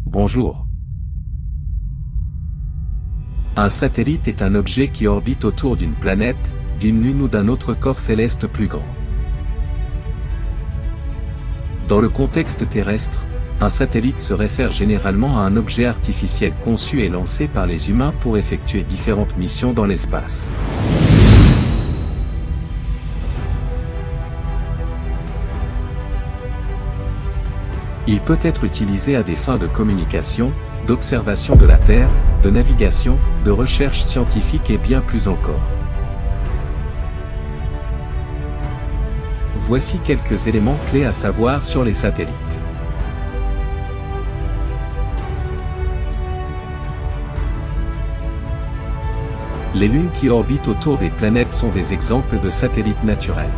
Bonjour. Un satellite est un objet qui orbite autour d'une planète, d'une lune ou d'un autre corps céleste plus grand. Dans le contexte terrestre, un satellite se réfère généralement à un objet artificiel conçu et lancé par les humains pour effectuer différentes missions dans l'espace. Il peut être utilisé à des fins de communication, d'observation de la Terre, de navigation, de recherche scientifique et bien plus encore. Voici quelques éléments clés à savoir sur les satellites. Les lunes qui orbitent autour des planètes sont des exemples de satellites naturels.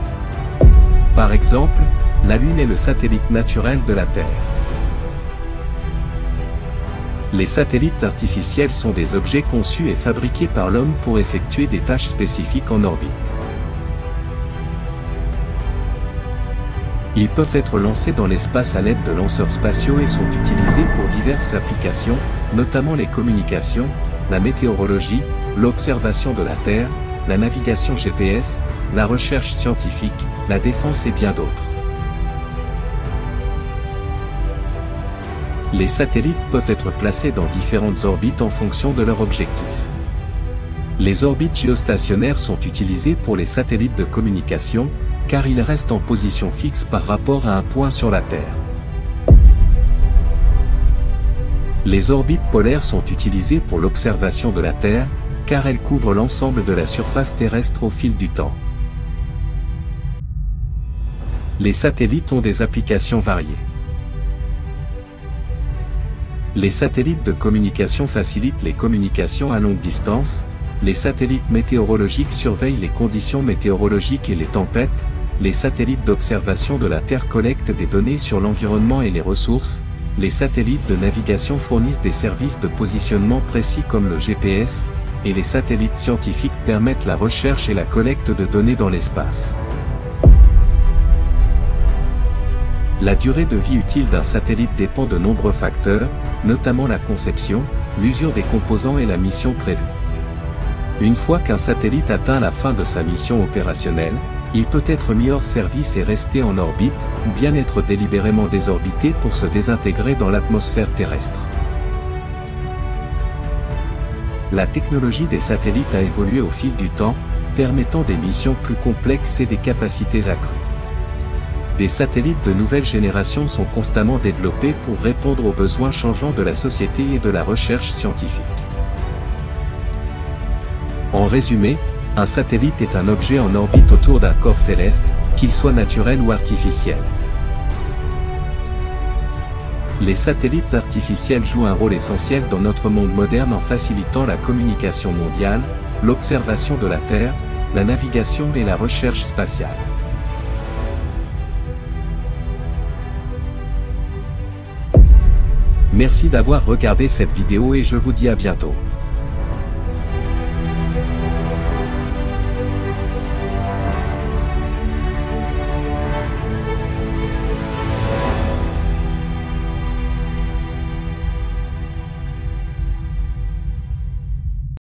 Par exemple, la Lune est le satellite naturel de la Terre. Les satellites artificiels sont des objets conçus et fabriqués par l'homme pour effectuer des tâches spécifiques en orbite. Ils peuvent être lancés dans l'espace à l'aide de lanceurs spatiaux et sont utilisés pour diverses applications, notamment les communications, la météorologie, l'observation de la Terre, la navigation GPS, la recherche scientifique, la défense et bien d'autres. Les satellites peuvent être placés dans différentes orbites en fonction de leur objectif. Les orbites géostationnaires sont utilisées pour les satellites de communication, car ils restent en position fixe par rapport à un point sur la Terre. Les orbites polaires sont utilisées pour l'observation de la Terre, car elles couvrent l'ensemble de la surface terrestre au fil du temps. Les satellites ont des applications variées. Les satellites de communication facilitent les communications à longue distance, les satellites météorologiques surveillent les conditions météorologiques et les tempêtes, les satellites d'observation de la Terre collectent des données sur l'environnement et les ressources, les satellites de navigation fournissent des services de positionnement précis comme le GPS, et les satellites scientifiques permettent la recherche et la collecte de données dans l'espace. La durée de vie utile d'un satellite dépend de nombreux facteurs, notamment la conception, l'usure des composants et la mission prévue. Une fois qu'un satellite atteint la fin de sa mission opérationnelle, il peut être mis hors service et rester en orbite, ou bien être délibérément désorbité pour se désintégrer dans l'atmosphère terrestre. La technologie des satellites a évolué au fil du temps, permettant des missions plus complexes et des capacités accrues. Des satellites de nouvelle génération sont constamment développés pour répondre aux besoins changeants de la société et de la recherche scientifique. En résumé, un satellite est un objet en orbite autour d'un corps céleste, qu'il soit naturel ou artificiel. Les satellites artificiels jouent un rôle essentiel dans notre monde moderne en facilitant la communication mondiale, l'observation de la Terre, la navigation et la recherche spatiale. Merci d'avoir regardé cette vidéo et je vous dis à bientôt.